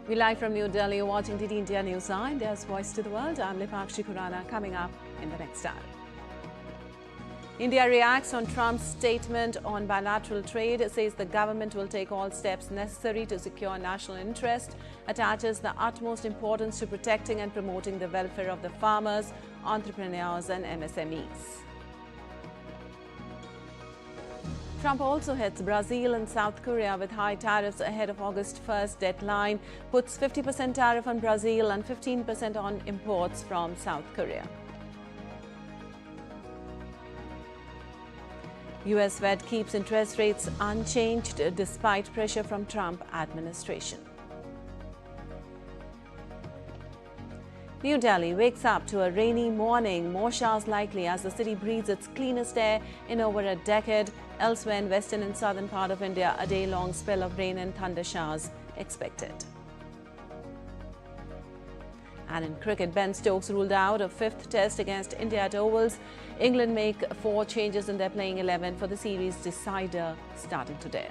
We live from New Delhi, you're watching TT India NewsNight, India's voice to the world. I'm Lipakshi Khurana, coming up in the next hour. India reacts on Trump's statement on bilateral trade, says the government will take all steps necessary to secure national interest, attaches the utmost importance to protecting and promoting the welfare of the farmers, entrepreneurs and MSMEs. Trump also hits Brazil and South Korea with high tariffs ahead of August 1st deadline, puts 50% tariff on Brazil and 15% on imports from South Korea. US Fed keeps interest rates unchanged despite pressure from Trump administration. New Delhi wakes up to a rainy morning, more showers likely as the city breathes its cleanest air in over a decade. Elsewhere in western and southern part of India, a day-long spell of rain and thunder showers expected. And in cricket, Ben Stokes ruled out a fifth test against India at Ovals. England make 4 changes in their playing 11 for the series decider starting today.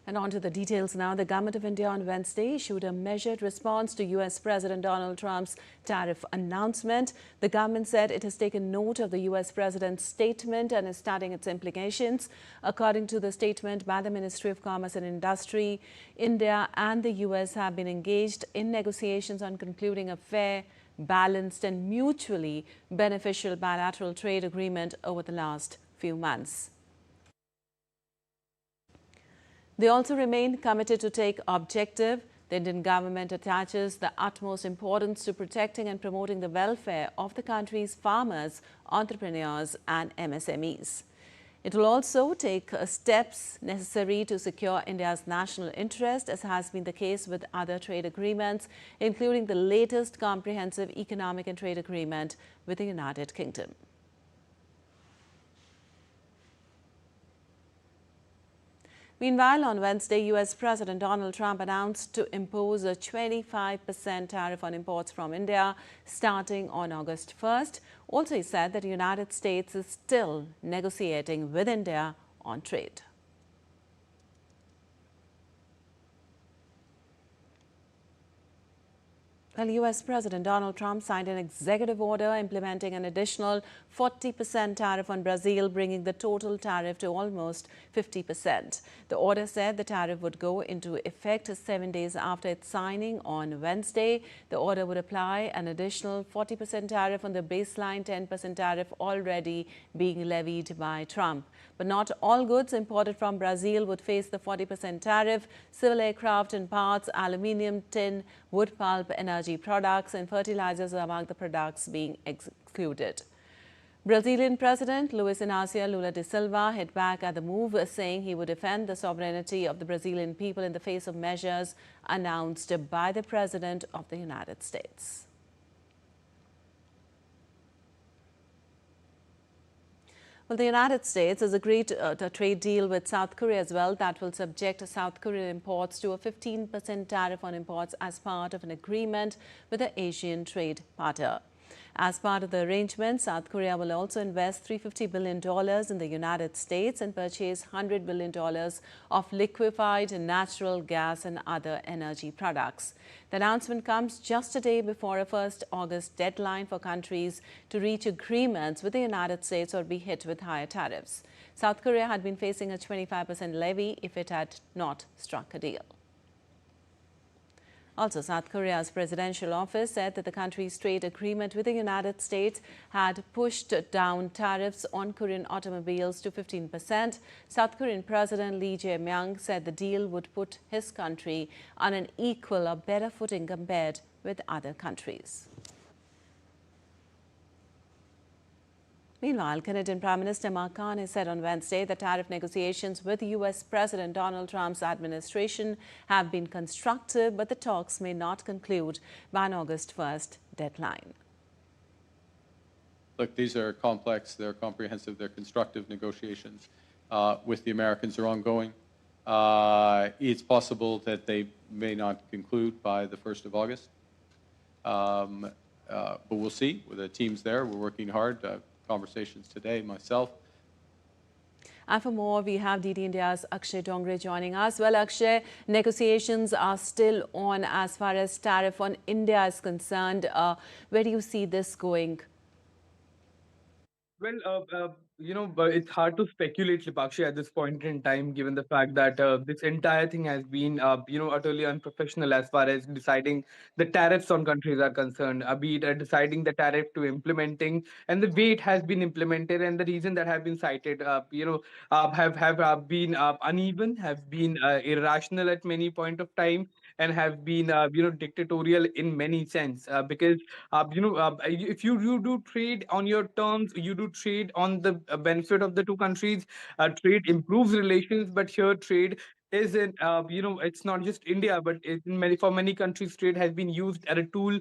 And on to the details now. The government of India on Wednesday issued a measured response to US President Donald Trump's tariff announcement. The government said it has taken note of the US President's statement and is studying its implications. According to the statement by the Ministry of Commerce and Industry, India and the US have been engaged in negotiations on concluding a fair, balanced and mutually beneficial bilateral trade agreement over the last few months. They also remain committed to take objective. The Indian government attaches the utmost importance to protecting and promoting the welfare of the country's farmers, entrepreneurs and MSMEs. It will also take steps necessary to secure India's national interest, as has been the case with other trade agreements, including the latest comprehensive economic and trade agreement with the United Kingdom. Meanwhile, on Wednesday, US President Donald Trump announced to impose a 25% tariff on imports from India starting on August 1st. Also, he said that the United States is still negotiating with India on trade. Well, US President Donald Trump signed an executive order implementing an additional 40% tariff on Brazil, bringing the total tariff to almost 50%. The order said the tariff would go into effect 7 days after its signing on Wednesday. The order would apply an additional 40% tariff on the baseline 10% tariff already being levied by Trump. But not all goods imported from Brazil would face the 40% tariff. Civil aircraft and parts, aluminium, tin, wood pulp, energy products and fertilizers are among the products being excluded. Brazilian President Luiz Inácio Lula da Silva hit back at the move, saying he would defend the sovereignty of the Brazilian people in the face of measures announced by the President of the United States. Well, the United States has agreed to a trade deal with South Korea as well that will subject South Korean imports to a 15% tariff on imports as part of an agreement with the Asian trade partner. As part of the arrangement, South Korea will also invest $350 billion in the United States and purchase $100 billion of liquefied natural gas and other energy products. The announcement comes just a day before a 1st August deadline for countries to reach agreements with the United States or be hit with higher tariffs. South Korea had been facing a 25% levy if it had not struck a deal. Also, South Korea's presidential office said that the country's trade agreement with the United States had pushed down tariffs on Korean automobiles to 15%. South Korean President Lee Jae-myung said the deal would put his country on an equal or better footing compared with other countries. Meanwhile, Canadian Prime Minister Mark Carney said on Wednesday that tariff negotiations with US President Donald Trump's administration have been constructive, but the talks may not conclude by an August 1st deadline. look, these are complex, they're comprehensive, they're constructive negotiations with the Americans are ongoing. It's possible that they may not conclude by the 1st of August. But we'll see. The team's there. We're working hard. Conversations today, myself. And for more, we have DD India's Akshay Dongre joining us. Well, Akshay, negotiations are still on as far as tariff on India is concerned. Where do you see this going? Well, it's hard to speculate, Lipakshi, at this point in time, given the fact that this entire thing has been, utterly unprofessional as far as deciding the tariffs on countries are concerned, be it deciding the tariff to implementing and the way it has been implemented and the reason that have been cited, have been uneven, have been irrational at many point of time, and have been, dictatorial in many sense. Because if you do trade on your terms, you do trade on the benefit of the two countries. Trade improves relations, but here trade isn't, it's not just India, but for many countries, trade has been used as a tool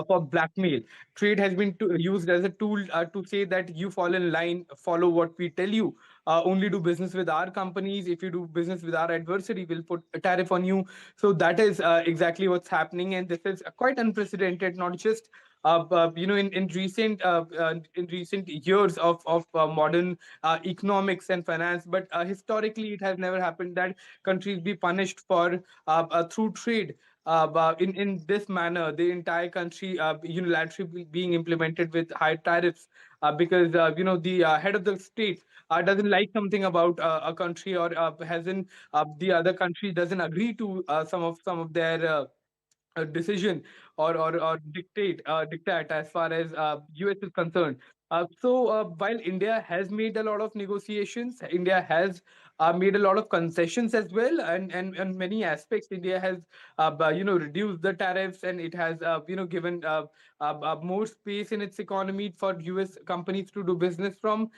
for blackmail. Trade has been used as a tool to say that you fall in line, follow what we tell you. Only do business with our companies. If you do business with our adversary, we'll put a tariff on you. So that is exactly what's happening, and this is quite unprecedented. Not just in recent years of modern economics and finance, but historically it has never happened that countries be punished for through trade. In this manner, the entire country unilaterally being implemented with high tariffs because the head of the state doesn't like something about a country, or hasn't the other country doesn't agree to some of their decision, or dictate as far as US is concerned. While India has made a lot of negotiations, India has made a lot of concessions as well, and many aspects India has reduced the tariffs, and it has given more space in its economy for US companies to do business from,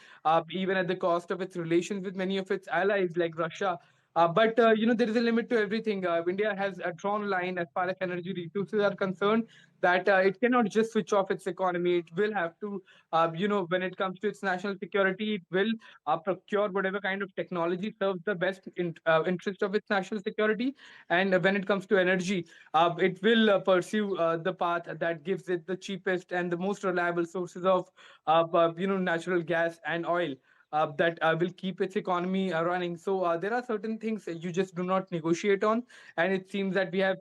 even at the cost of its relations with many of its allies like Russia. But there is a limit to everything. India has drawn a line as far as energy resources are concerned, that it cannot just switch off its economy. It will have to, when it comes to its national security, it will procure whatever kind of technology serves the best interest of its national security. And when it comes to energy, it will pursue the path that gives it the cheapest and the most reliable sources of, natural gas and oil that will keep its economy running. So there are certain things that you just do not negotiate on, and it seems that we have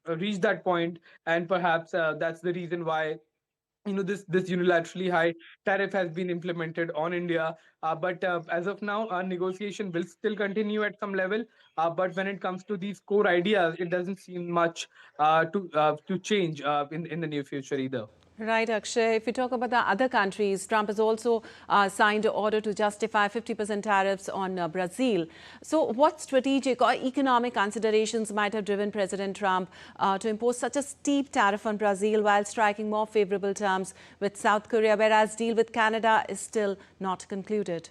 reached that point, and perhaps that's the reason why this unilaterally high tariff has been implemented on India. But as of now, our negotiation will still continue at some level. But when it comes to these core ideas, it doesn't seem much to change in the near future either. Right, Akshay. If we talk about the other countries, Trump has also signed an order to justify 50% tariffs on Brazil. So what strategic or economic considerations might have driven President Trump to impose such a steep tariff on Brazil while striking more favorable terms with South Korea, whereas deal with Canada is still not concluded?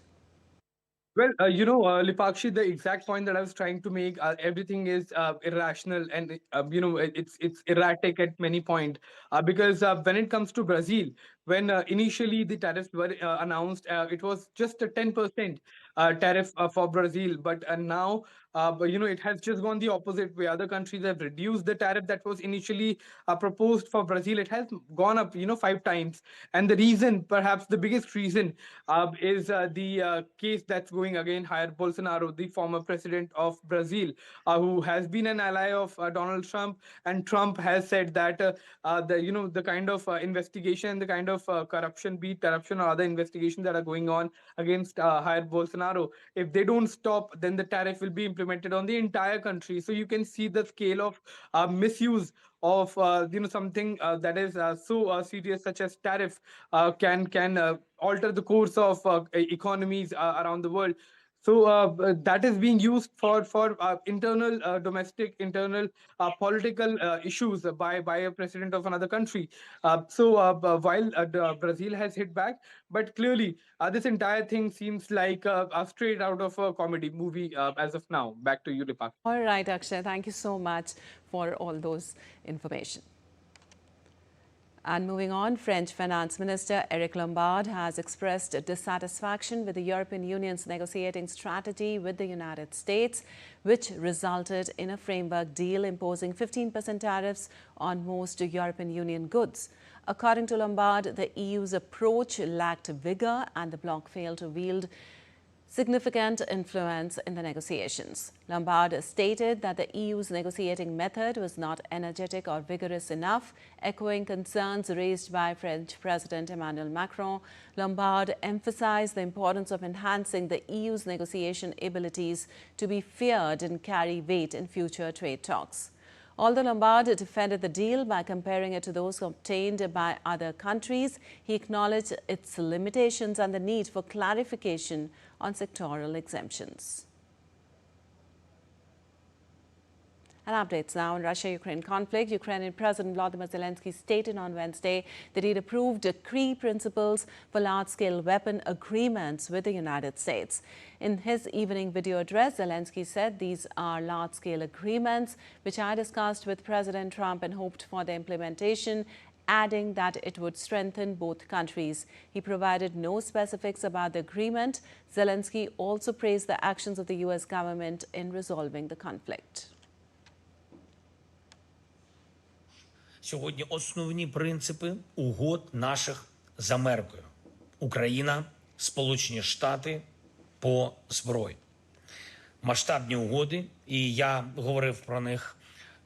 Well, Lipakshi, the exact point that I was trying to make, everything is irrational, and it's erratic at many point. Because when it comes to Brazil, when initially the tariffs were announced, it was just a 10% tariff for Brazil. But now, it has just gone the opposite way. Other countries have reduced the tariff that was initially proposed for Brazil. It has gone up, 5 times. And the reason, perhaps the biggest reason, is the case that's going again Jair Bolsonaro, the former president of Brazil, who has been an ally of Donald Trump. And Trump has said that the kind of investigation, the kind of corruption, be it corruption or other investigations that are going on against Jair Bolsonaro, if they don't stop, then the tariff will be implemented on the entire country. So you can see the scale of misuse of something that is so serious, such as tariff, can alter the course of economies around the world. So that is being used for internal domestic internal political issues by a president of another country. While Brazil has hit back, but clearly this entire thing seems like straight out of a comedy movie as of now. Back to you, Dipak. All right, Akshay, thank you so much for all those information. And moving on, French Finance Minister Eric Lombard has expressed dissatisfaction with the European Union's negotiating strategy with the United States, which resulted in a framework deal imposing 15% tariffs on most European Union goods. According to Lombard, the EU's approach lacked vigor and the bloc failed to wield significant influence in the negotiations. Lombard stated that the EU's negotiating method was not energetic or vigorous enough, echoing concerns raised by French President Emmanuel Macron. Lombard emphasized the importance of enhancing the EU's negotiation abilities to be feared and carry weight in future trade talks. Although Lombard defended the deal by comparing it to those obtained by other countries, he acknowledged its limitations and the need for clarification on sectoral exemptions. And updates now on Russia-Ukraine conflict. Ukrainian President Volodymyr Zelensky stated on Wednesday that he'd approved key principles for large-scale weapon agreements with the United States. In his evening video address, Zelensky said these are large-scale agreements which I discussed with President Trump and hoped for their implementation, adding that it would strengthen both countries. He provided no specifics about the agreement. Zelensky also praised the actions of the U.S. government in resolving the conflict. Сьогодні основні принципи угод наших з Америкою. Україна, Сполучені Штати по зброї. Масштабні угоди, і я говорив про них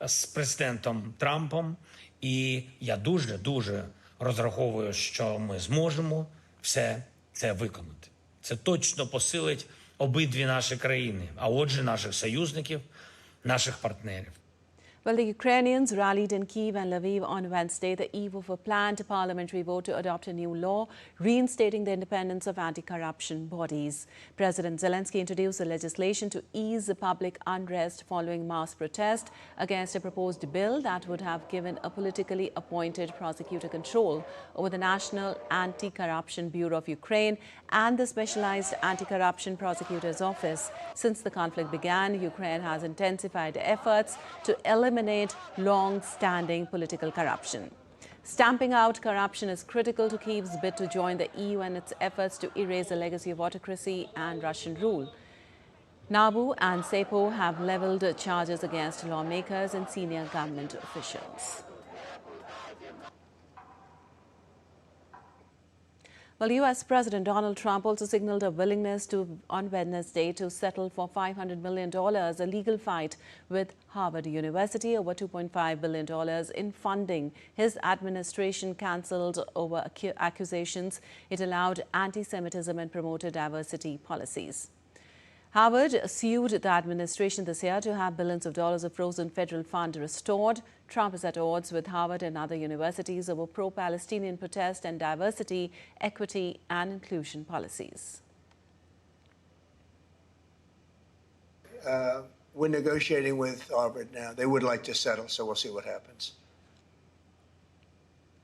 з президентом Трампом, і я дуже розраховую, що ми зможемо все це виконати. Це точно посилить обидві наші країни, а отже наших союзників, наших партнерів. Well, the Ukrainians rallied in Kyiv and Lviv on Wednesday, the eve of a planned parliamentary vote to adopt a new law reinstating the independence of anti-corruption bodies. President Zelensky introduced the legislation to ease the public unrest following mass protest against a proposed bill that would have given a politically appointed prosecutor control over the National Anti-Corruption Bureau of Ukraine and the Specialized Anti-Corruption Prosecutor's Office. Since the conflict began, Ukraine has intensified efforts to eliminate long-standing political corruption. Stamping out corruption is critical to Kyiv's bid to join the EU and its efforts to erase the legacy of autocracy and Russian rule. NABU and SEPO have leveled charges against lawmakers and senior government officials. Well, U.S. President Donald Trump also signaled a willingness on Wednesday to settle for $500 million, a legal fight with Harvard University over $2.5 billion in funding his administration cancelled over accusations it allowed anti-Semitism and promoted diversity policies. Harvard sued the administration this year to have billions of dollars of frozen federal fund restored. Trump is at odds with Harvard and other universities over pro-Palestinian protest and diversity, equity and inclusion policies. We're negotiating with Harvard now. They would like to settle, so we'll see what happens.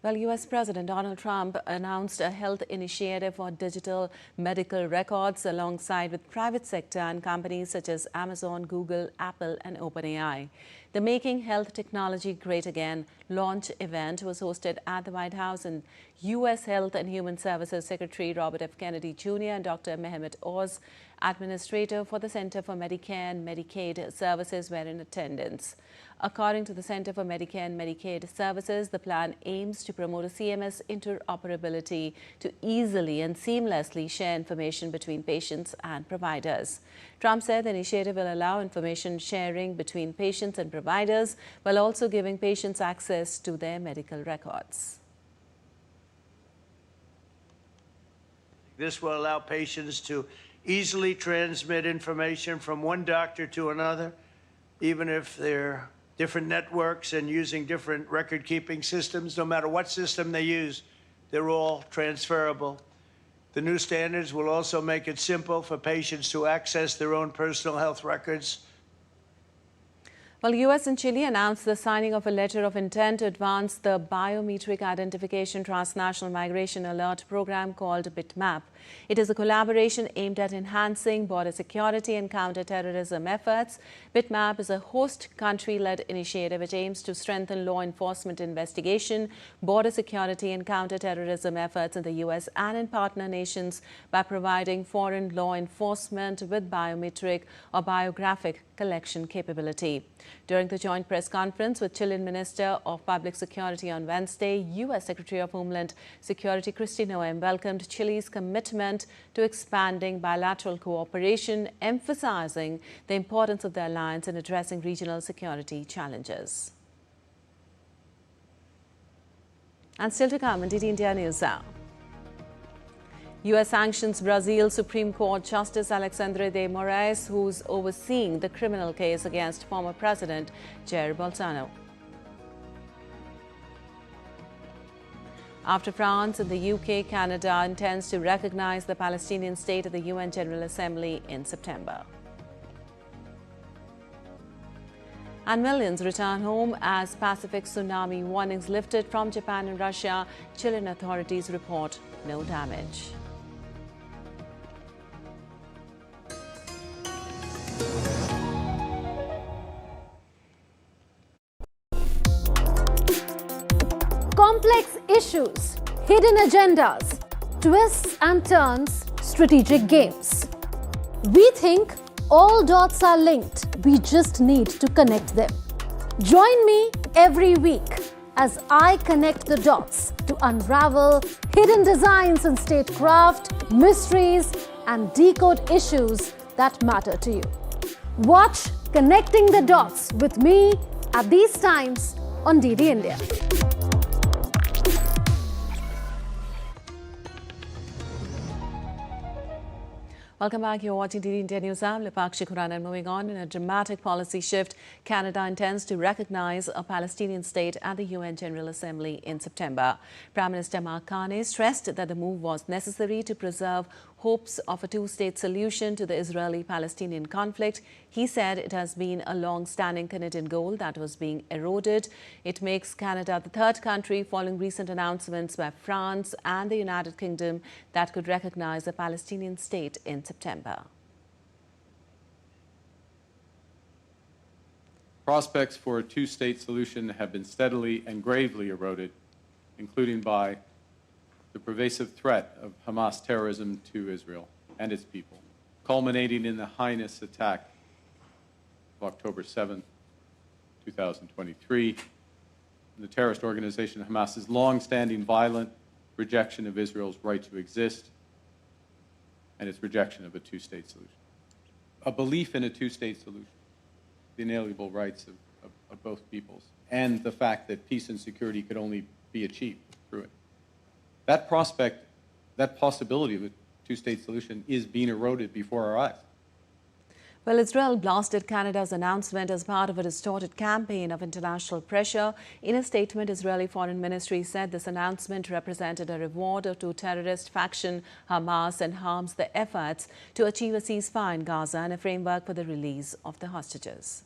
Well, U.S. President Donald Trump announced a health initiative for digital medical records alongside with private sector and companies such as Amazon, Google, Apple and OpenAI. The Making Health Technology Great Again launch event was hosted at the White House, and U.S. Health and Human Services Secretary Robert F. Kennedy Jr. and Dr. Mehmet Oz, administrator for the Center for Medicare and Medicaid Services, were in attendance. According to the Center for Medicare and Medicaid Services, the plan aims to promote a CMS interoperability to easily and seamlessly share information between patients and providers. Trump said the initiative will allow information sharing between patients and providers while also giving patients access to their medical records. This will allow patients to easily transmit information from one doctor to another, even if they're different networks and using different record-keeping systems. No matter what system they use, they're all transferable. The new standards will also make it simple for patients to access their own personal health records. Well, US and Chile announced the signing of a letter of intent to advance the biometric identification transnational migration alert program called BitMap. It is a collaboration aimed at enhancing border security and counter-terrorism efforts. BitMap is a host country-led initiative which aims to strengthen law enforcement investigation, border security and counter-terrorism efforts in the US and in partner nations by providing foreign law enforcement with biometric or biographic collection capability. During the joint press conference with Chilean Minister of Public Security on Wednesday, U.S. Secretary of Homeland Security Kristi Noem welcomed Chile's commitment to expanding bilateral cooperation, emphasizing the importance of the alliance in addressing regional security challenges. And still to come on DT India News Now. U.S. sanctions Brazil Supreme Court Justice Alexandre de Moraes, who's overseeing the criminal case against former President Jair Bolsonaro. After France and the UK, Canada intends to recognize the Palestinian state at the UN General Assembly in September. And millions return home as Pacific tsunami warnings lifted from Japan and Russia. Chilean authorities report no damage. Complex issues, hidden agendas, twists and turns, strategic games. We think all dots are linked. We just need to connect them. Join me every week as I connect the dots to unravel hidden designs in statecraft, mysteries, and decode issues that matter to you. Watch Connecting the Dots with me at these times on DD India. Welcome back. You're watching DD India News. I'm Lipakshi Khurana. Moving on, in a dramatic policy shift, Canada intends to recognize a Palestinian state at the UN General Assembly in September. Prime Minister Mark Carney stressed that the move was necessary to preserve hopes of a two-state solution to the Israeli-Palestinian conflict. He said it has been a long-standing Canadian goal that was being eroded. It makes Canada the third country following recent announcements by France and the United Kingdom that could recognize a Palestinian state in September. Prospects for a two-state solution have been steadily and gravely eroded, including by the pervasive threat of Hamas terrorism to Israel and its people, culminating in the heinous attack of October 7, 2023, the terrorist organization Hamas's long-standing violent rejection of Israel's right to exist and its rejection of a two-state solution. A belief in a two-state solution, the inalienable rights of both peoples, and the fact that peace and security could only be achieved through it. That prospect, that possibility of a two-state solution is being eroded before our eyes. Well, Israel blasted Canada's announcement as part of a distorted campaign of international pressure. In a statement, Israeli Foreign Ministry said this announcement represented a reward to terrorist faction Hamas and harms the efforts to achieve a ceasefire in Gaza and a framework for the release of the hostages.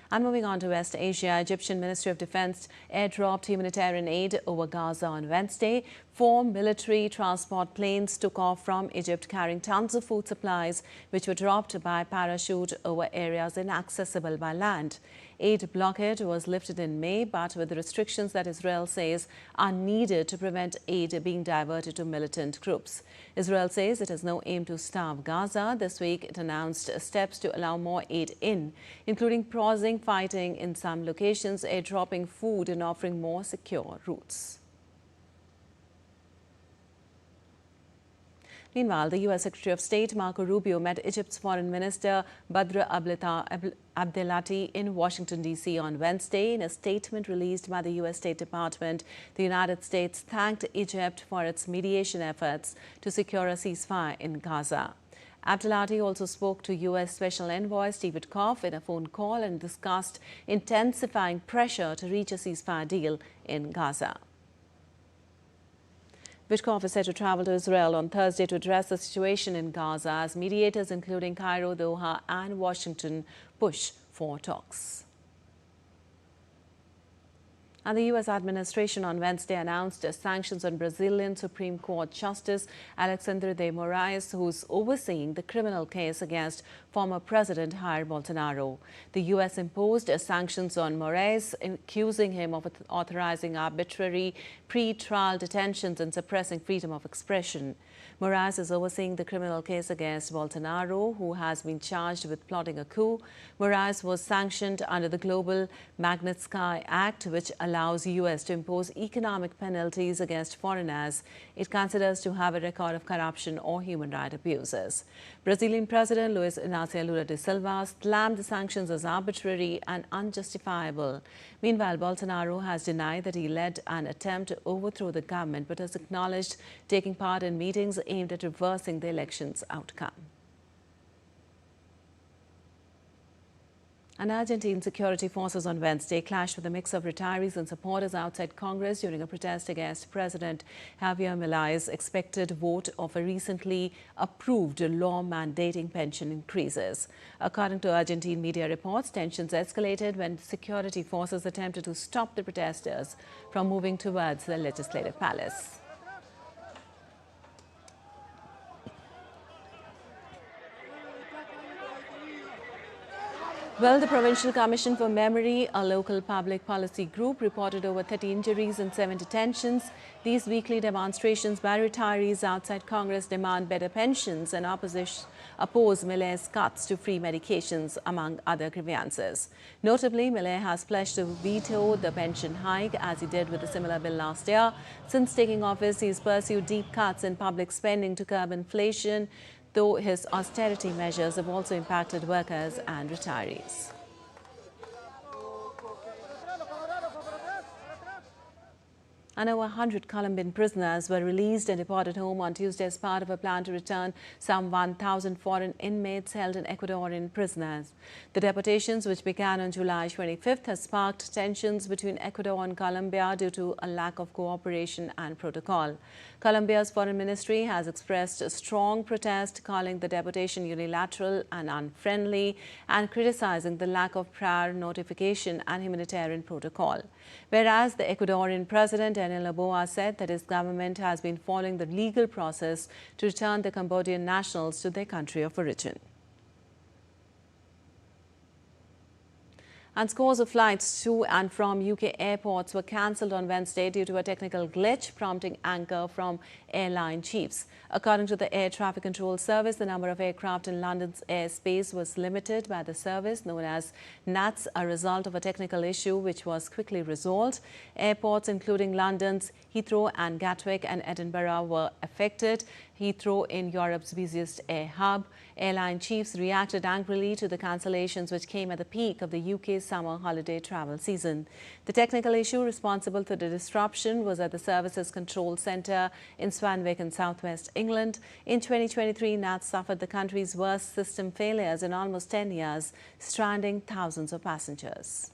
And moving on to West Asia, Egyptian Ministry of Defense airdropped humanitarian aid over Gaza on Wednesday. 4 military transport planes took off from Egypt carrying tons of food supplies, which were dropped by parachute over areas inaccessible by land. Aid blockade was lifted in May, but with the restrictions that Israel says are needed to prevent aid being diverted to militant groups. Israel says it has no aim to starve Gaza. This week, it announced steps to allow more aid in, including pausing fighting in some locations, airdropping food and offering more secure routes. Meanwhile, the U.S. Secretary of State Marco Rubio met Egypt's Foreign Minister Badr Abdelati in Washington, D.C. on Wednesday. In a statement released by the U.S. State Department, the United States thanked Egypt for its mediation efforts to secure a ceasefire in Gaza. Abdelati also spoke to U.S. Special Envoy Steve Witkoff in a phone call and discussed intensifying pressure to reach a ceasefire deal in Gaza. Witkoff is set to travel to Israel on Thursday to address the situation in Gaza as mediators including Cairo, Doha and Washington push for talks. And the U.S. administration on Wednesday announced sanctions on Brazilian Supreme Court Justice Alexandre de Moraes, who's overseeing the criminal case against former President Jair Bolsonaro. The U.S. imposed sanctions on Moraes, accusing him of authorizing arbitrary pre-trial detentions and suppressing freedom of expression. Moraes is overseeing the criminal case against Bolsonaro, who has been charged with plotting a coup. Moraes was sanctioned under the Global Magnitsky Act, which allows the U.S. to impose economic penalties against foreigners it considers to have a record of corruption or human rights abuses. Brazilian President Luiz Inácio Lula da Silva slammed the sanctions as arbitrary and unjustifiable. Meanwhile, Bolsonaro has denied that he led an attempt to overthrow the government, but has acknowledged taking part in meetings aimed at reversing the election's outcome. And Argentine security forces on Wednesday clashed with a mix of retirees and supporters outside Congress during a protest against President Javier Milei's expected vote of a recently approved law mandating pension increases. According to Argentine media reports, tensions escalated when security forces attempted to stop the protesters from moving towards the legislative palace. Well, the Provincial Commission for Memory, a local public policy group, reported over 30 injuries and 7 detentions. These weekly demonstrations by retirees outside Congress demand better pensions and oppose Milei's cuts to free medications, among other grievances. Notably, Milei has pledged to veto the pension hike, as he did with a similar bill last year. Since taking office, he's pursued deep cuts in public spending to curb inflation, though his austerity measures have also impacted workers and retirees. And over 100 Colombian prisoners were released and deported home on Tuesday as part of a plan to return some 1,000 foreign inmates held in Ecuadorian prisoners. The deportations, which began on July 25th, has sparked tensions between Ecuador and Colombia due to a lack of cooperation and protocol. Colombia's foreign ministry has expressed a strong protest, calling the deportation unilateral and unfriendly and criticizing the lack of prior notification and humanitarian protocol. Whereas the Ecuadorian president, said that his government has been following the legal process to return the Cambodian nationals to their country of origin. And scores of flights to and from UK airports were cancelled on Wednesday due to a technical glitch, prompting anger from airline chiefs. According to the Air Traffic Control Service, the number of aircraft in London's airspace was limited by the service known as NATS, a result of a technical issue which was quickly resolved. Airports including London's Heathrow and Gatwick and Edinburgh were affected. Heathrow, in Europe's busiest air hub. Airline chiefs reacted angrily to the cancellations, which came at the peak of the UK's summer holiday travel season. The technical issue responsible for the disruption was at the service's control centre in Swanwick in southwest England. In 2023, NATS suffered the country's worst system failures in almost 10 years, stranding thousands of passengers.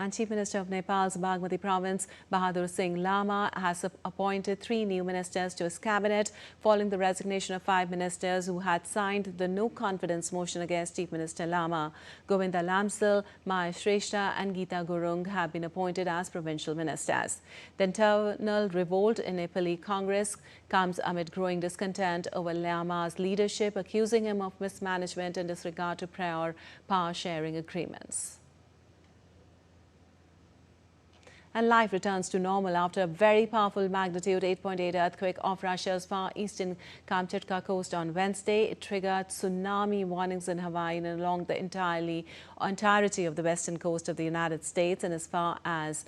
And Chief Minister of Nepal's Bagmati province, Bahadur Singh Lama, has appointed 3 new ministers to his cabinet following the resignation of 5 ministers who had signed the no-confidence motion against Chief Minister Lama. Govinda Lamsal, Maya Shrestha and Geeta Gurung have been appointed as provincial ministers. The internal revolt in Nepali Congress comes amid growing discontent over Lama's leadership, accusing him of mismanagement and disregard to prior power-sharing agreements. And life returns to normal after a very powerful magnitude 8.8 earthquake off Russia's far eastern Kamchatka coast on Wednesday. It triggered tsunami warnings in Hawaii and along the entirety of the western coast of the United States and as far as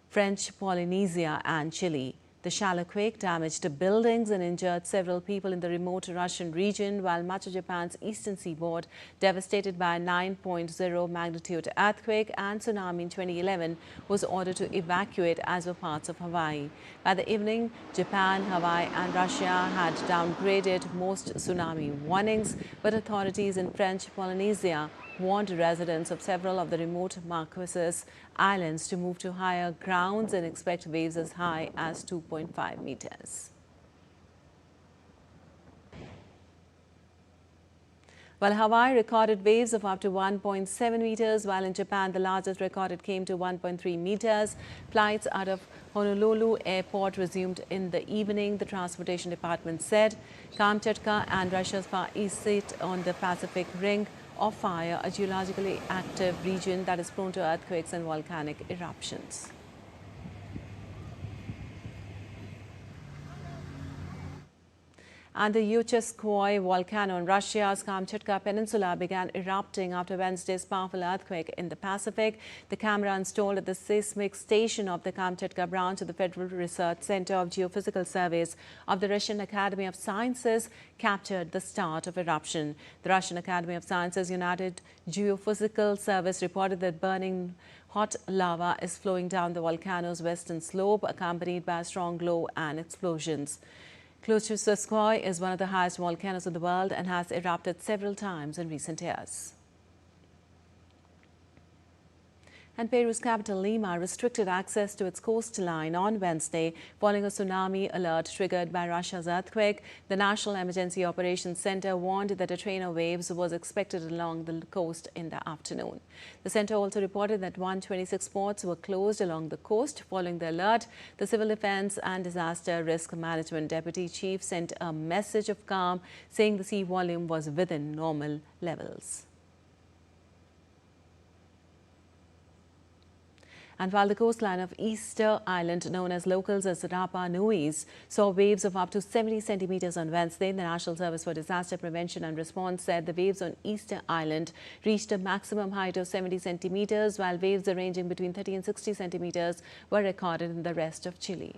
French Polynesia and Chile. The shallow quake damaged buildings and injured several people in the remote Russian region, while much of Japan's eastern seaboard, devastated by a 9.0 magnitude earthquake and tsunami in 2011, was ordered to evacuate, as were parts of Hawaii. By the evening, Japan, Hawaii and Russia had downgraded most tsunami warnings, but authorities in French Polynesia warned residents of several of the remote Marquesas Islands to move to higher grounds and expect waves as high as 2.5 meters. While Hawaii recorded waves of up to 1.7 meters, while in Japan the largest recorded came to 1.3 meters. Flights out of Honolulu Airport resumed in the evening, the Transportation Department said. Kamchatka and Russia's Far East sit on the Pacific Ring of Fire, a geologically active region that is prone to earthquakes and volcanic eruptions. And the US-Chile volcano in Russia's Kamchatka Peninsula began erupting after Wednesday's powerful earthquake in the Pacific. The camera installed at the seismic station of the Kamchatka branch of the Federal Research Center of Geophysical Surveys of the Russian Academy of Sciences captured the start of eruption. The Russian Academy of Sciences United Geophysical Service reported that burning hot lava is flowing down the volcano's western slope, accompanied by a strong glow and explosions. Chile is one of the highest volcanoes in the world and has erupted several times in recent years. And Peru's capital Lima restricted access to its coastline on Wednesday following a tsunami alert triggered by Russia's earthquake. The National Emergency Operations Center warned that a train of waves was expected along the coast in the afternoon. The center also reported that 126 ports were closed along the coast following the alert. The Civil Defense and Disaster Risk Management Deputy Chief sent a message of calm, saying the sea volume was within normal levels. And while the coastline of Easter Island, known as locals as Rapa Nui's, saw waves of up to 70 centimeters on Wednesday, the National Service for Disaster Prevention and Response said the waves on Easter Island reached a maximum height of 70 centimeters, while waves ranging between 30 and 60 centimeters were recorded in the rest of Chile.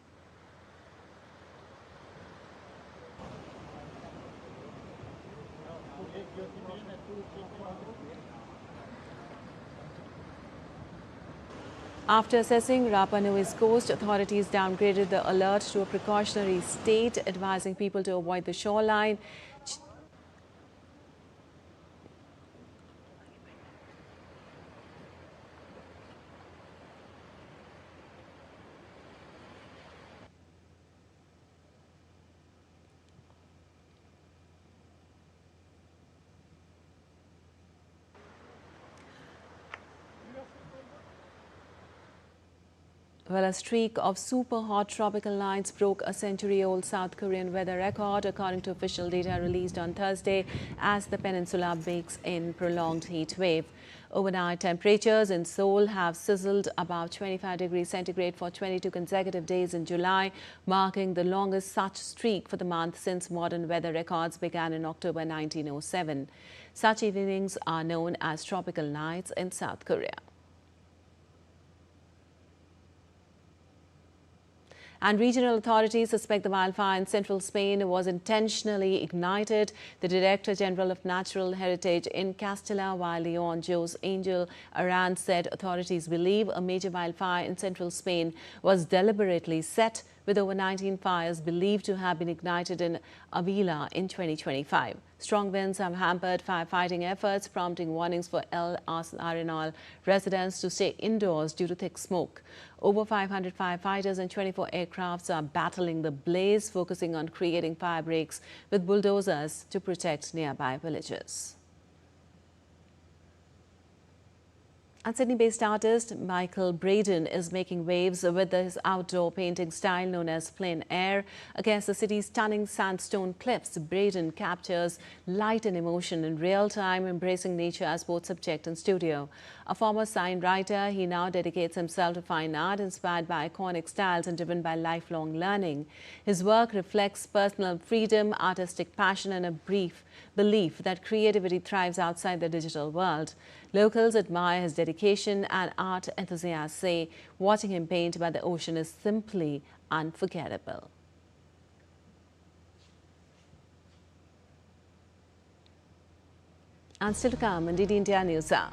After assessing Rapa Nui's coast, authorities downgraded the alert to a precautionary state, advising people to avoid the shoreline. Well, a streak of super hot tropical nights broke a century-old South Korean weather record, according to official data released on Thursday, as the peninsula bakes in prolonged heat wave. Overnight temperatures in Seoul have sizzled above 25 degrees centigrade for 22 consecutive days in July, marking the longest such streak for the month since modern weather records began in October 1907. Such evenings are known as tropical nights in South Korea. And regional authorities suspect the wildfire in central Spain was intentionally ignited. The Director General of Natural Heritage in Castilla y León, Jose Angel Aran, said authorities believe a major wildfire in central Spain was deliberately set, with over 19 fires believed to have been ignited in Avila in 2025. Strong winds have hampered firefighting efforts, prompting warnings for El Arenal residents to stay indoors due to thick smoke. Over 500 firefighters and 24 aircrafts are battling the blaze, focusing on creating fire breaks with bulldozers to protect nearby villages. And Sydney-based artist Michael Braden is making waves with his outdoor painting style known as plein air. Against the city's stunning sandstone cliffs, Braden captures light and emotion in real time, embracing nature as both subject and studio. A former sign writer, he now dedicates himself to fine art inspired by iconic styles and driven by lifelong learning. His work reflects personal freedom, artistic passion, and a brief belief that creativity thrives outside the digital world. Locals admire his dedication, and art enthusiasts say watching him paint by the ocean is simply unforgettable. And still to come in DD India NewsNight.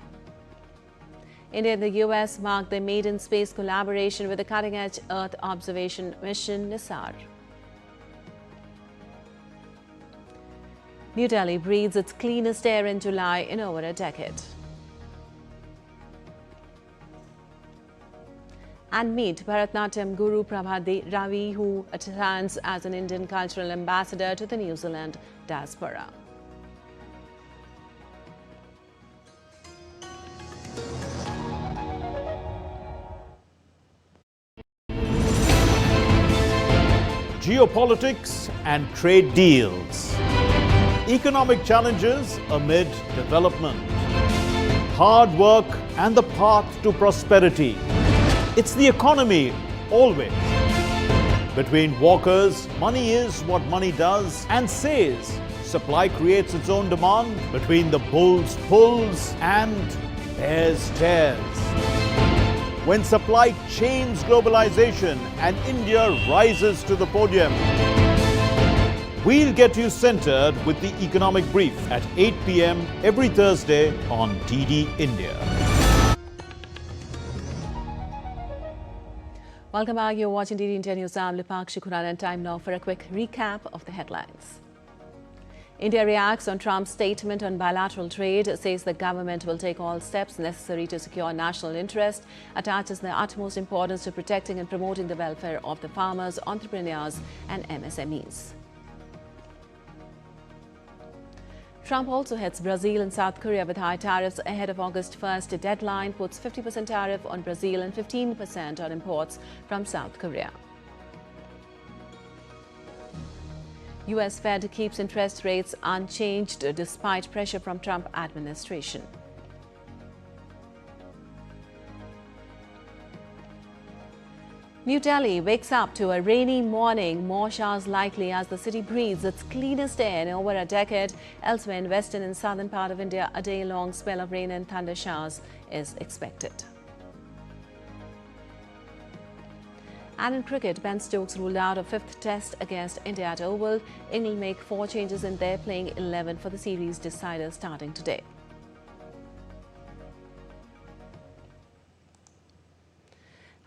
India and the US marked their maiden space collaboration with the cutting-edge Earth observation mission NISAR. New Delhi breathes its cleanest air in July in over a decade. And meet Bharatnatyam Guru Prabhat Ravi, who attends as an Indian cultural ambassador to the New Zealand diaspora. Geopolitics and trade deals. Economic challenges amid development. Hard work and the path to prosperity. It's the economy, always. Between walkers, money is what money does and says. Supply creates its own demand. Between the bulls pulls and bears tears. When supply chains globalization and India rises to the podium. We'll get you centered with the Economic Brief at 8 p.m. every Thursday on DD India. Welcome back. You're watching DD India News. I'm Lipakshi Khurana, and time now for a quick recap of the headlines. India reacts on Trump's statement on bilateral trade, says the government will take all steps necessary to secure national interest, attaches the utmost importance to protecting and promoting the welfare of the farmers, entrepreneurs and MSMEs. Trump also hits Brazil and South Korea with high tariffs ahead of August 1st deadline, puts 50% tariff on Brazil and 15% on imports from South Korea. US Fed keeps interest rates unchanged despite pressure from Trump administration. New Delhi wakes up to a rainy morning, more showers likely as the city breathes its cleanest air in over a decade. Elsewhere in western and southern part of India, a day-long spell of rain and thunder showers is expected. And in cricket, Ben Stokes ruled out a fifth test against India at Oval. England make 4 changes in their playing 11 for the series decider starting today.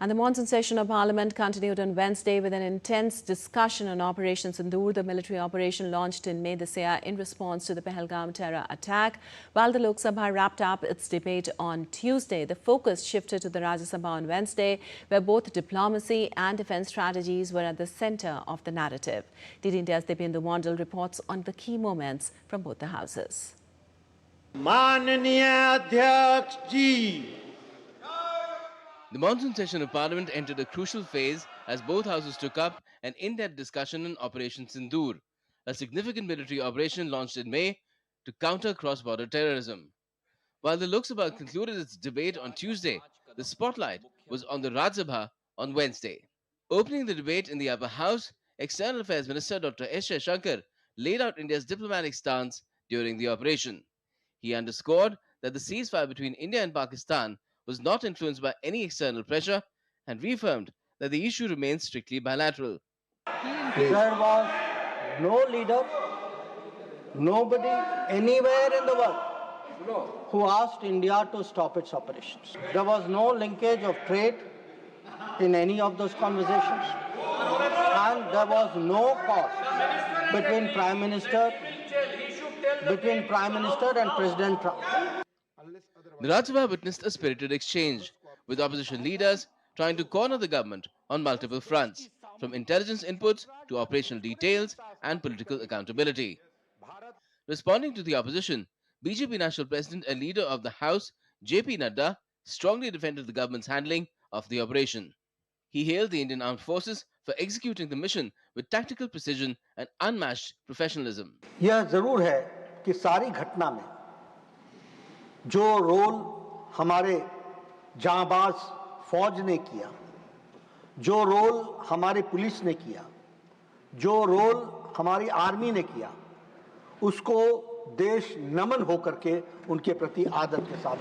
And the monsoon session of Parliament continued on Wednesday with an intense discussion on Operation Sindoor, the military operation launched in May this year in response to the Pahalgam terror attack. While the Lok Sabha wrapped up its debate on Tuesday, the focus shifted to the Rajya Sabha on Wednesday, where both diplomacy and defence strategies were at the centre of the narrative. DD India's Dipendra Mondal reports on the key moments from both the houses. Mananiya Adhyaksh Ji. The monsoon session of Parliament entered a crucial phase as both houses took up an in-depth discussion on Operation Sindoor, a significant military operation launched in May to counter cross-border terrorism. While the Lok Sabha concluded its debate on Tuesday, the spotlight was on the Rajya Sabha on Wednesday. Opening the debate in the upper house, External Affairs Minister Dr. S. Shankar laid out India's diplomatic stance during the operation. He underscored that the ceasefire between India and Pakistan was not influenced by any external pressure and reaffirmed that the issue remains strictly bilateral. There was no leader, nobody anywhere in the world who asked India to stop its operations. There was no linkage of trade in any of those conversations, and there was no cause between Prime Minister and President Trump. The Rajya Sabha witnessed a spirited exchange, with opposition leaders trying to corner the government on multiple fronts, from intelligence inputs to operational details and political accountability. Responding to the opposition, BJP National President and Leader of the House, J.P. Nadda, strongly defended the government's handling of the operation. He hailed the Indian Armed Forces for executing the mission with tactical precision and unmatched professionalism. यह जरूर है कि सारी घटना में जो role हमारे जांबाज फौज ने किया, जो रोल हमारी पुलिस ने किया, जो रोल हमारी आर्मी ने किया, उसको देश नमन होकर के उनके प्रति आदर के साथ।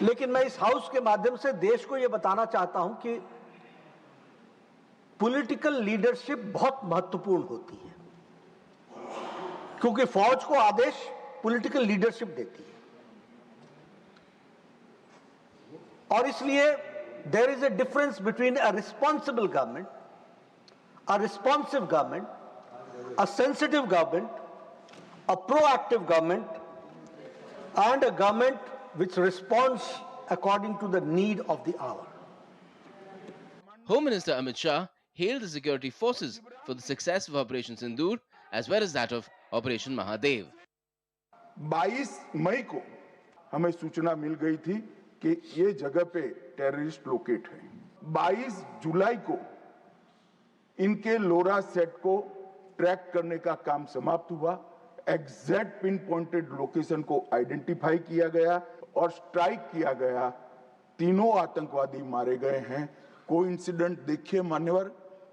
लेकिन मैं इस हाउस के माध्यम से देश को यह बताना चाहता हूं कि पॉलिटिकल लीडरशिप बहुत महत्वपूर्ण होती है, क्योंकि फौज को आदेश पॉलिटिकल लीडरशिप देती है, और इसलिए there is a difference between a responsible government, a responsive government, a sensitive government, a proactive government, and a government which responds according to the need of the hour. Home Minister Amit Shah hailed the security forces for the success of Operation Sindoor as well as that of Operation Mahadev. 22 मई को हमें सूचना मिल गई थी कि ये जगह पे terrorist locate है। 22 जुलाई को इनके लोरा सेट को ट्रैक करने का काम समाप्त हुआ। एग्जैक्ट पिन पॉइंटेड लोकेशन को आइडेंटिफाई किया गया और स्ट्राइक किया गया। तीनों आतंकवादी मारे गए हैं। कोइंसिडेंट देखिए मान्यवर,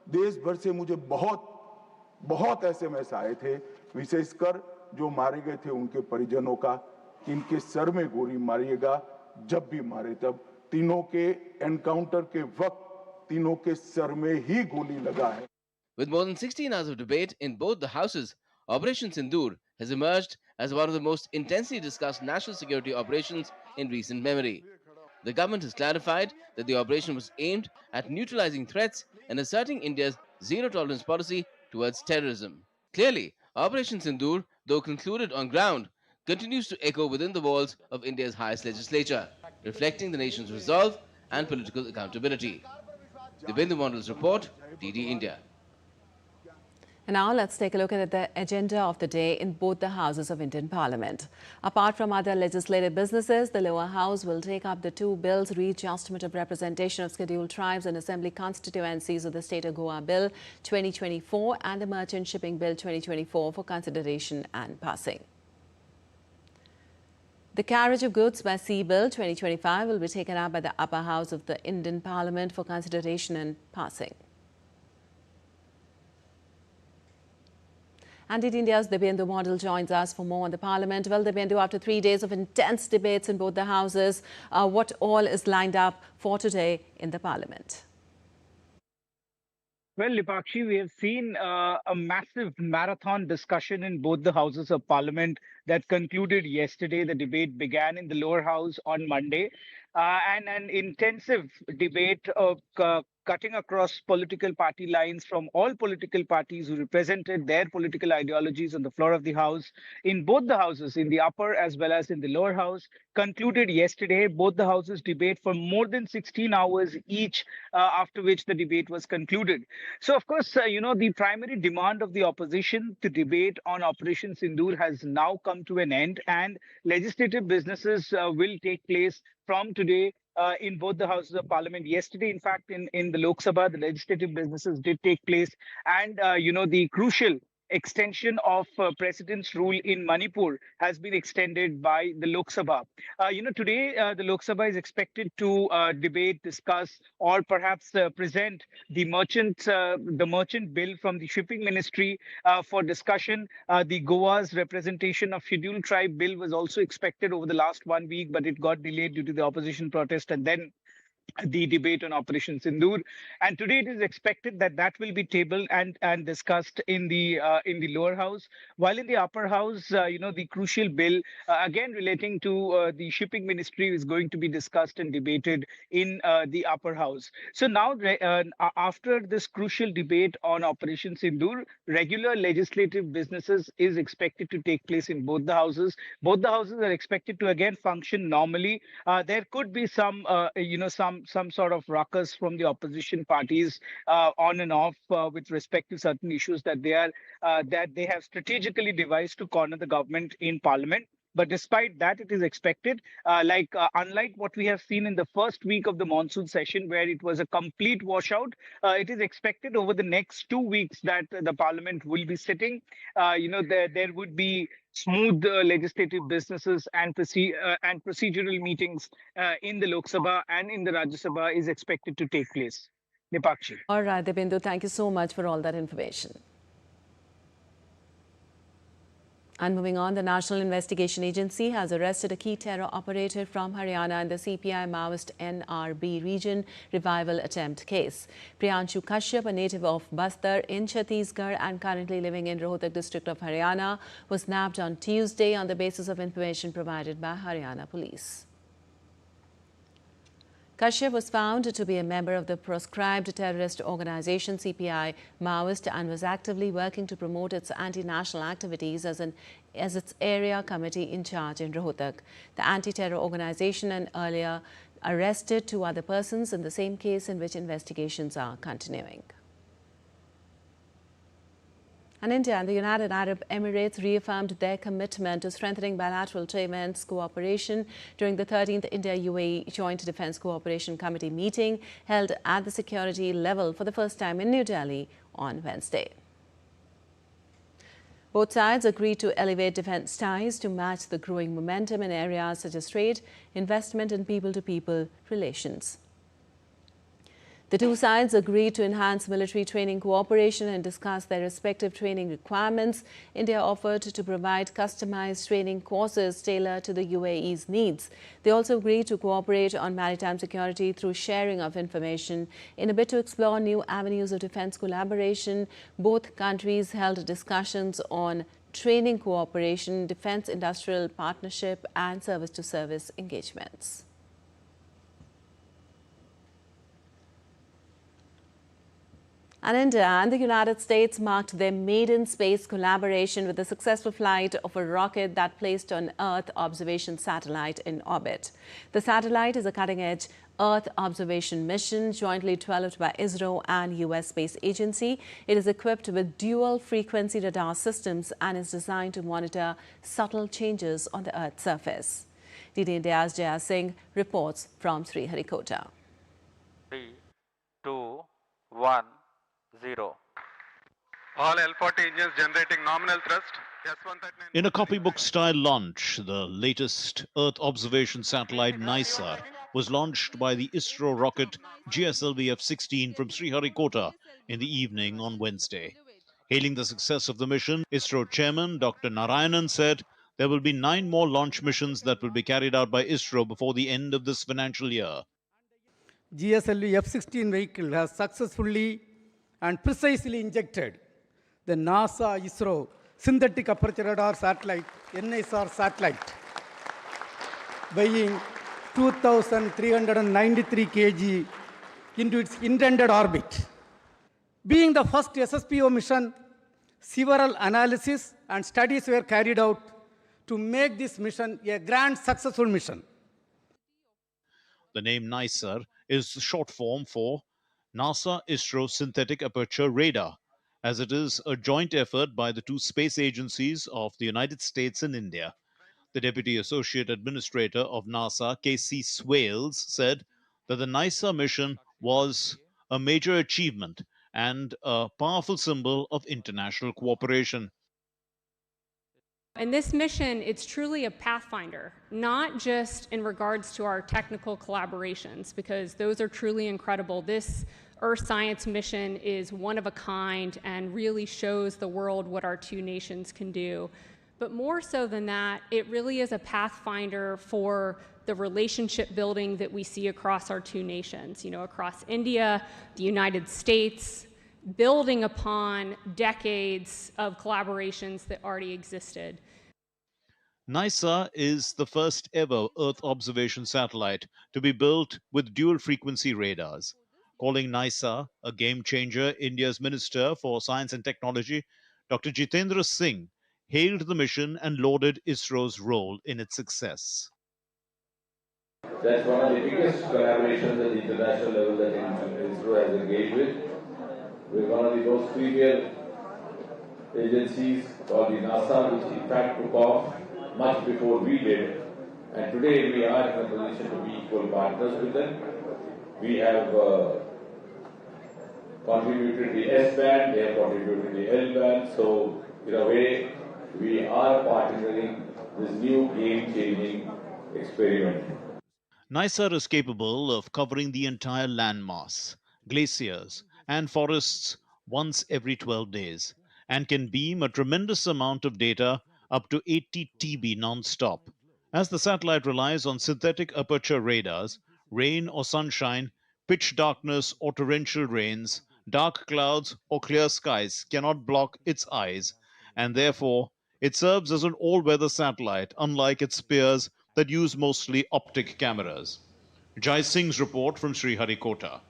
देश भर से मुझे बहुत एसएमएस आए थे, विशेषकर जो मारे गए थे उनके परिजनों का, इनके सर में गोली मारिएगा, जब भी मारे तब। तीनों के एनकाउंटर के वक्त तीनों के सर में ही गोली लगा है। With more than 16 hours of debate in both the houses, Operation Sindoor has emerged as one of the most intensely discussed national security operations in recent memory. The government has clarified that the operation was aimed at neutralizing threats and asserting India's zero-tolerance policy towards terrorism. Clearly, Operation Sindoor, though concluded on ground, continues to echo within the walls of India's highest legislature, reflecting the nation's resolve and political accountability. The Bindu Mondel's report, DD India. And now let's take a look at the agenda of the day in both the houses of Indian Parliament. Apart from other legislative businesses, the lower house will take up the two bills, Readjustment of Representation of Scheduled Tribes and Assembly Constituencies of the State of Goa Bill 2024 and the Merchant Shipping Bill 2024 for consideration and passing. The Carriage of Goods by Sea Bill 2025 will be taken up by the upper house of the Indian Parliament for consideration and passing. And India's Dibendu Model joins us for more on the Parliament. Well, Dibendu, after 3 days of intense debates in both the houses, what all is lined up for today in the Parliament? Well, Lipakshi, we have seen a massive marathon discussion in both the houses of Parliament that concluded yesterday. The debate began in the lower house on Monday, and an intensive debate of cutting across political party lines from all political parties who represented their political ideologies on the floor of the House, in both the houses, in the upper as well as in the lower house, concluded yesterday. Both the houses debate for more than 16 hours each, after which the debate was concluded. So, of course, the primary demand of the opposition to debate on Operation Sindoor has now come to an end, and legislative businesses will take place from today in both the houses of Parliament. Yesterday, in fact, in the Lok Sabha, the legislative businesses did take place, and the crucial extension of President's rule in Manipur has been extended by the Lok Sabha. Today the Lok Sabha is expected to debate, discuss, or perhaps present the merchant bill from the shipping ministry for discussion. The Goa's representation of scheduled tribe bill was also expected over the last 1 week, but it got delayed due to the opposition protest and then the debate on Operation Sindoor. And today it is expected that that will be tabled and discussed in the lower house, while in the upper house, the crucial bill again relating to the shipping ministry is going to be discussed and debated in the upper house. So now, after this crucial debate on Operation Sindoor, regular legislative businesses is expected to take place in both the houses. Both the houses are expected to again function normally. There could be some sort of ruckus from the opposition parties on and off with respect to certain issues that they have strategically devised to corner the government in Parliament. But despite that, it is expected, unlike what we have seen in the first week of the monsoon session, where it was a complete washout, it is expected over the next 2 weeks that the Parliament will be sitting. There would be smooth legislative businesses and procedural meetings in the Lok Sabha and in the Rajya Sabha is expected to take place. Nipakshi. All right, Dibendu, thank you so much for all that information. And moving on, the National Investigation Agency has arrested a key terror operator from Haryana in the CPI Maoist NRB region revival attempt case. Priyanshu Kashyap, a native of Bastar in Chhattisgarh and currently living in Rohtak district of Haryana, was nabbed on Tuesday on the basis of information provided by Haryana police. Kashyap was found to be a member of the proscribed terrorist organization CPI Maoist and was actively working to promote its anti-national activities as an as its area committee in charge in Rohtak. The anti-terror organization and earlier arrested 2 other persons in the same case in which investigations are continuing. And India and the United Arab Emirates reaffirmed their commitment to strengthening bilateral defense cooperation during the 13th India-UAE Joint Defense Cooperation Committee meeting held at the security level for the first time in New Delhi on Wednesday. Both sides agreed to elevate defense ties to match the growing momentum in areas such as trade, investment and people-to-people relations. The 2 sides agreed to enhance military training cooperation and discuss their respective training requirements. India offered to provide customized training courses tailored to the UAE's needs. They also agreed to cooperate on maritime security through sharing of information. In a bid to explore new avenues of defense collaboration, both countries held discussions on training cooperation, defense industrial partnership and service-to-service engagements. And India and the United States marked their maiden space collaboration with the successful flight of a rocket that placed an Earth observation satellite in orbit. The satellite is a cutting-edge Earth observation mission jointly developed by ISRO and US Space Agency. It is equipped with dual-frequency radar systems and is designed to monitor subtle changes on the Earth's surface. DD India's Jaya Singh reports from Sriharikota. 3, 2, 1. 0. All L40 engines generating nominal thrust. In a copybook-style launch, the latest Earth observation satellite NISAR was launched by the ISRO rocket GSLV-F-16 from Sriharikota in the evening on Wednesday. Hailing the success of the mission, ISRO chairman Dr. Narayanan said there will be 9 more launch missions that will be carried out by ISRO before the end of this financial year. GSLV-F-16 vehicle has successfully and precisely injected the NASA-ISRO synthetic aperture radar satellite, NISAR satellite, weighing 2,393 kg into its intended orbit. Being the first SSPO mission, several analyses and studies were carried out to make this mission a grand successful mission. The name NISAR is short form for NASA-ISRO Synthetic Aperture Radar, as it is a joint effort by the 2 space agencies of the United States and India. The Deputy Associate Administrator of NASA, K.C. Swales, said that the NISAR mission was a major achievement and a powerful symbol of international cooperation. In this mission, it's truly a pathfinder, not just in regards to our technical collaborations, because those are truly incredible. This Earth science mission is one of a kind and really shows the world what our 2 nations can do. But more so than that, it really is a pathfinder for the relationship building that we see across our 2 nations, across India, the United States, building upon decades of collaborations that already existed. NISAR is the first ever Earth observation satellite to be built with dual-frequency radars. Calling NISAR a game-changer, India's Minister for Science and Technology, Dr. Jitendra Singh, hailed the mission and lauded ISRO's role in its success. That's one of the biggest collaborations at the international level that ISRO has engaged with. We're one of the most premier agencies called the NASA, which in fact took off much before we did. And today we are in a position to be equal partners with them. We have contributed the S-band, they have contributed the L-band. So in a way, we are partnering this new game-changing experiment. NISAR is capable of covering the entire landmass, glaciers, and forests once every 12 days, and can beam a tremendous amount of data up to 80 TB non-stop. As the satellite relies on synthetic aperture radars, rain or sunshine, pitch darkness or torrential rains, dark clouds or clear skies cannot block its eyes, and therefore it serves as an all-weather satellite, unlike its peers that use mostly optic cameras. Jai Singh's report from Sriharikota.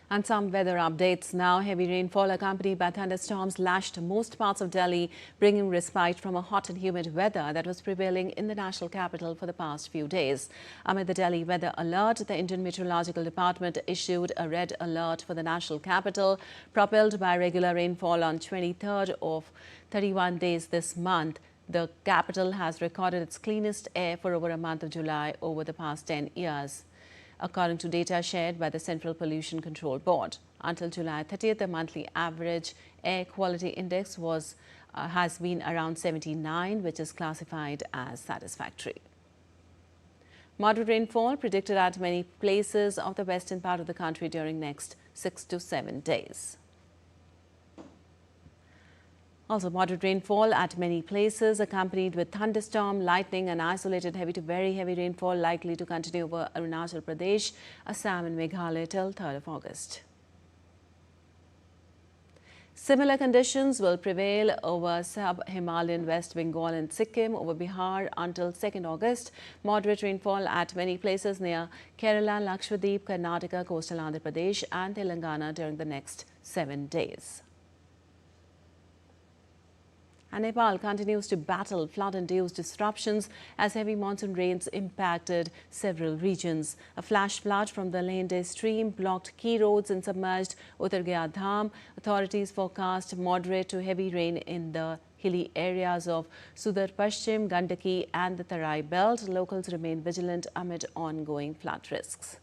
And some weather updates now. Heavy rainfall accompanied by thunderstorms lashed most parts of Delhi, bringing respite from a hot and humid weather that was prevailing in the national capital for the past few days. Amid the Delhi weather alert, the Indian Meteorological Department issued a red alert for the national capital, propelled by regular rainfall on 23rd of 31 days this month. The capital has recorded its cleanest air for over a month of July over the past 10 years. According to data shared by the Central Pollution Control Board, until July 30th, the monthly average air quality index has been around 79, which is classified as satisfactory. Moderate rainfall predicted at many places of the western part of the country during next 6 to 7 days. Also, moderate rainfall at many places accompanied with thunderstorm, lightning and isolated heavy to very heavy rainfall likely to continue over Arunachal Pradesh, Assam and Meghalaya till 3rd of August. Similar conditions will prevail over sub-Himalayan West Bengal and Sikkim, over Bihar until 2nd August. Moderate rainfall at many places near Kerala, Lakshadweep, Karnataka, coastal Andhra Pradesh and Telangana during the next 7 days. And Nepal continues to battle flood-induced disruptions as heavy monsoon rains impacted several regions. A flash flood from the Lende stream blocked key roads and submerged Uttargaya Dham. Authorities forecast moderate to heavy rain in the hilly areas of Sudar Pashchim, Gandaki and the Tarai belt. Locals remain vigilant amid ongoing flood risks.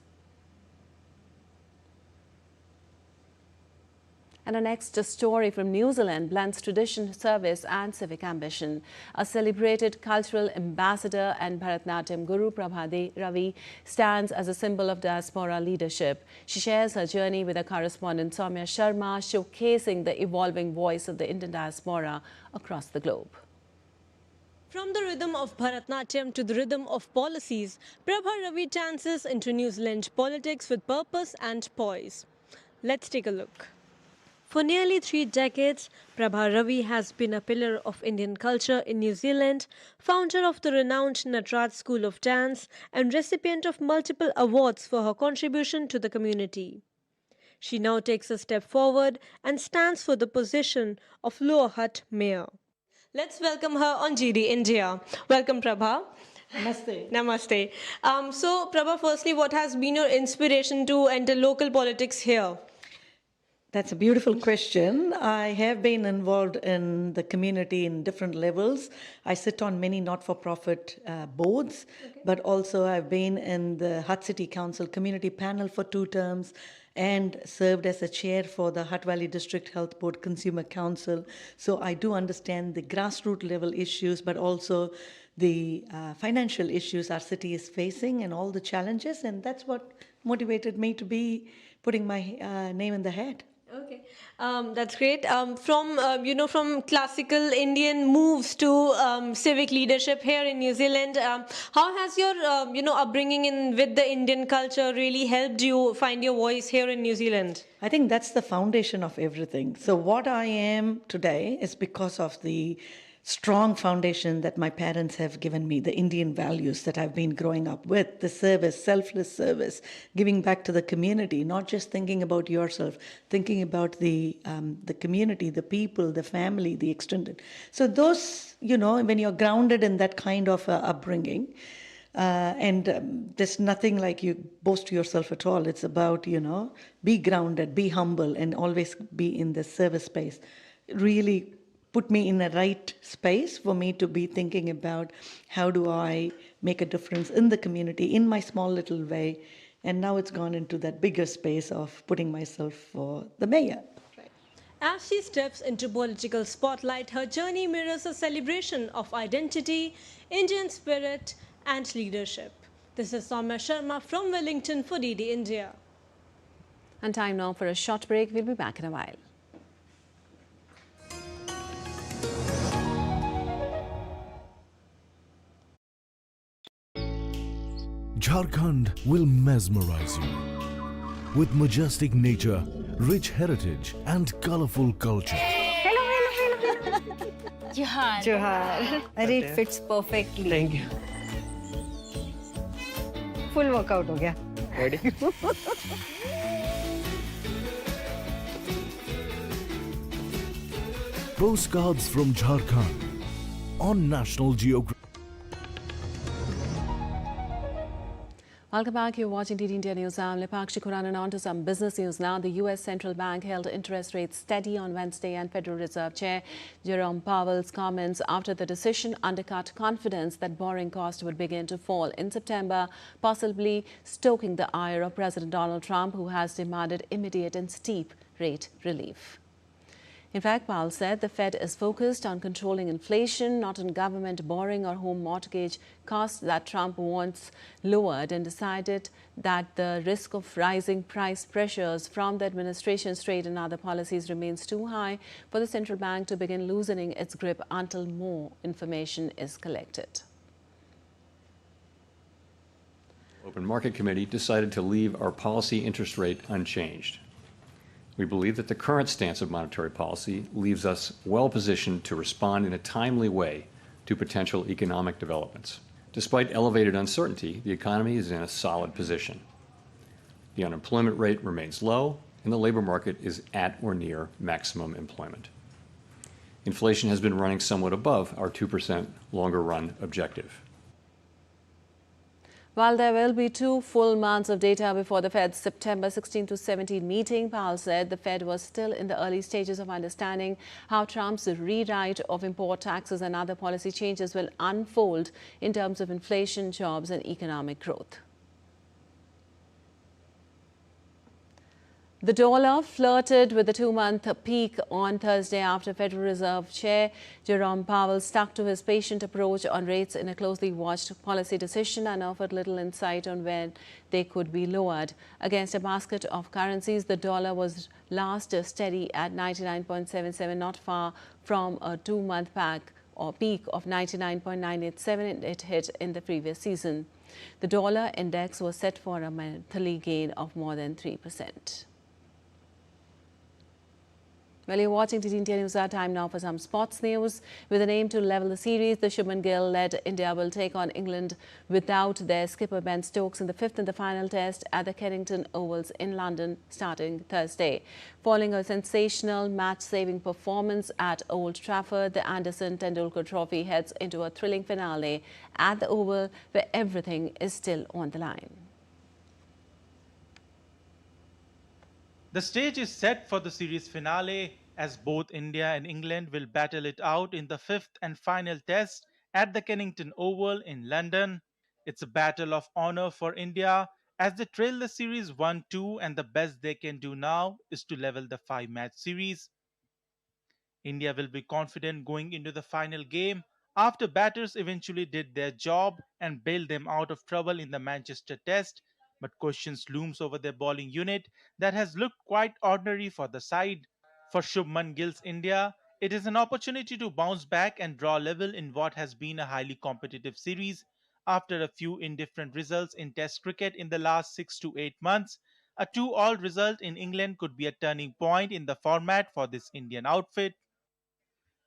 And our next story from New Zealand blends tradition, service and civic ambition. A celebrated cultural ambassador and Bharatanatyam guru, Prabha Ravi, stands as a symbol of diaspora leadership. She shares her journey with our correspondent Soumya Sharma, showcasing the evolving voice of the Indian diaspora across the globe. From the rhythm of Bharatanatyam to the rhythm of policies, Prabha Ravi dances into New Zealand politics with purpose and poise. Let's take a look. For nearly 3 decades, Prabha Ravi has been a pillar of Indian culture in New Zealand, founder of the renowned Natraj School of Dance, and recipient of multiple awards for her contribution to the community. She now takes a step forward and stands for the position of Lower Hutt Mayor. Let's welcome her on GD India. Welcome, Prabha. Namaste. Namaste. So, Prabha, firstly, what has been your inspiration to enter local politics here? That's a beautiful question. I have been involved in the community in different levels. I sit on many not-for-profit boards, but also I've been in the Hutt City Council community panel for 2 terms and served as a chair for the Hutt Valley District Health Board Consumer Council. So I do understand the grassroots level issues, but also the financial issues our city is facing and all the challenges. And that's what motivated me to be putting my name in the hat. Okay, that's great. From classical Indian moves to civic leadership here in New Zealand, how has your, upbringing with the Indian culture really helped you find your voice here in New Zealand? I think that's the foundation of everything. So what I am today is because of the strong foundation that my parents have given me, the Indian values that I've been growing up with, the service, selfless service, giving back to the community, not just thinking about yourself, thinking about the community, the people, the family, the extended. So those, when you're grounded in that kind of upbringing, there's nothing like you boast yourself at all. It's about, be grounded, be humble, and always be in the service space. Really put me in the right space for me to be thinking about how do I make a difference in the community in my small little way. And now it's gone into that bigger space of putting myself for the mayor. As she steps into political spotlight, her journey mirrors a celebration of identity, Indian spirit and leadership. This is Soumya Sharma from Wellington for DD India. And time now for a short break. We'll be back in a while. Jharkhand will mesmerize you with majestic nature, rich heritage and colorful culture. Hello. Johar. It fits perfectly. Thank you. Full workout ho gaya. Ready? Postcards from Jharkhand on National Geographic. Welcome back. You're watching TT India News. I'm Lipakshi Kuran, and on to some business news now. The US Central Bank held interest rates steady on Wednesday, and Federal Reserve Chair Jerome Powell's comments after the decision undercut confidence that borrowing costs would begin to fall in September, possibly stoking the ire of President Donald Trump, who has demanded immediate and steep rate relief. In fact, Powell said the Fed is focused on controlling inflation, not on government borrowing or home mortgage costs that Trump wants lowered, and decided that the risk of rising price pressures from the administration's trade and other policies remains too high for the central bank to begin loosening its grip until more information is collected. Open Market Committee decided to leave our policy interest rate unchanged. We believe that the current stance of monetary policy leaves us well positioned to respond in a timely way to potential economic developments. Despite elevated uncertainty, the economy is in a solid position. The unemployment rate remains low, and the labor market is at or near maximum employment. Inflation has been running somewhat above our 2% longer run objective. While there will be 2 full months of data before the Fed's September 16 to 17 meeting, Powell said the Fed was still in the early stages of understanding how Trump's rewrite of import taxes and other policy changes will unfold in terms of inflation, jobs, and economic growth. The dollar flirted with the 2-month peak on Thursday after Federal Reserve Chair Jerome Powell stuck to his patient approach on rates in a closely watched policy decision and offered little insight on when they could be lowered. Against a basket of currencies, the dollar was last steady at 99.77, not far from a 2-month peak of 99.987 it hit in the previous season. The dollar index was set for a monthly gain of more than 3%. Well, you're watching TT India News. Our time now for some sports news. With an aim to level the series, the Shubman Gill-led India will take on England without their skipper Ben Stokes in the 5th and the final test at the Kennington Ovals in London starting Thursday. Following a sensational match-saving performance at Old Trafford, the Anderson Tendulkar Trophy heads into a thrilling finale at the Oval, where everything is still on the line. The stage is set for the series finale as both India and England will battle it out in the 5th and final test at the Kennington Oval in London. It's a battle of honor for India as they trail the series 1-2, and the best they can do now is to level the 5-match series. India will be confident going into the final game after batters eventually did their job and bailed them out of trouble in the Manchester Test, but questions looms over their bowling unit that has looked quite ordinary for the side. For Shubman Gill's India, it is an opportunity to bounce back and draw level in what has been a highly competitive series. After a few indifferent results in Test cricket in the last 6 to 8 months, a 2-all result in England could be a turning point in the format for this Indian outfit.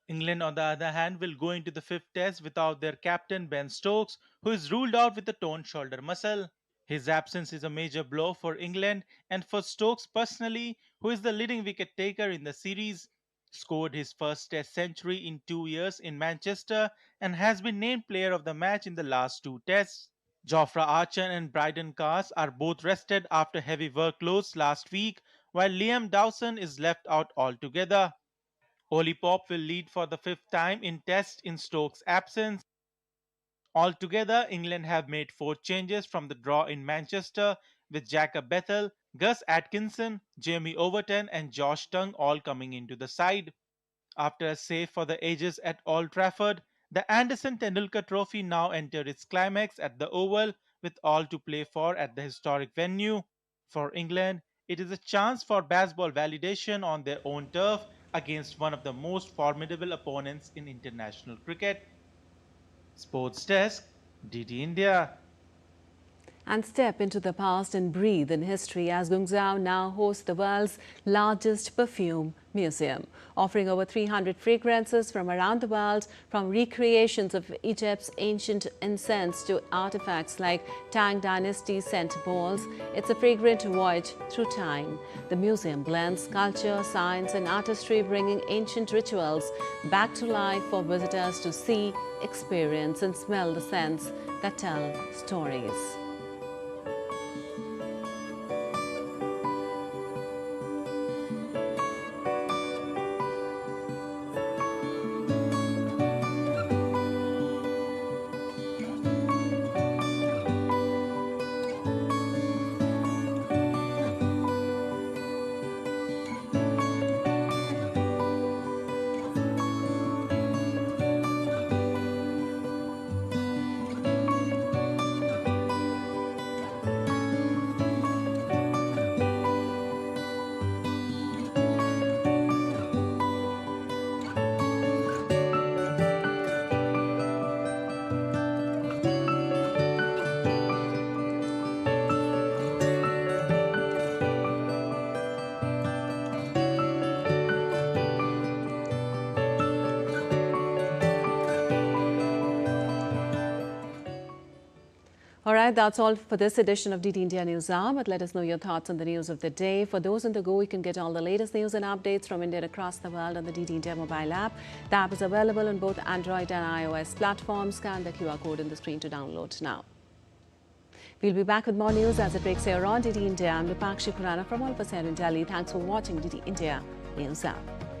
England, on the other hand, will go into the 5th test without their captain Ben Stokes, who is ruled out with a torn shoulder muscle. His absence is a major blow for England and for Stokes personally, who is the leading wicket taker in the series, scored his first Test century in 2 years in Manchester and has been named player of the match in the last 2 tests. Jofra Archer and Bryden Cars are both rested after heavy workloads last week, while Liam Dawson is left out altogether. Oli Pop will lead for the 5th time in Test in Stokes' absence. Altogether, England have made 4 changes from the draw in Manchester, with Jacob Bethel, Gus Atkinson, Jamie Overton and Josh Tongue all coming into the side. After a save for the ages at Old Trafford, the Anderson Tendulkar Trophy now entered its climax at the Oval, with all to play for at the historic venue. For England, it is a chance for baseball validation on their own turf against one of the most formidable opponents in international cricket. Sports Desk, DD India. And step into the past and breathe in history as Guangzhou now hosts the world's largest perfume museum, offering over 300 fragrances from around the world, from recreations of Egypt's ancient incense to artifacts like Tang Dynasty scent bowls. It's a fragrant voyage through time. The museum blends culture, science and artistry, bringing ancient rituals back to life for visitors to see, experience and smell the scents that tell stories. All right, that's all for this edition of DT India News Hour. But let us know your thoughts on the news of the day. For those on the go, you can get all the latest news and updates from India and across the world on the DT India mobile app. The app is available on both Android and iOS platforms. Scan the QR code on the screen to download now. We'll be back with more news as it breaks here on DT India. I'm Vipakshi Khurana from all of us here in Delhi. Thanks for watching DT India News Hour.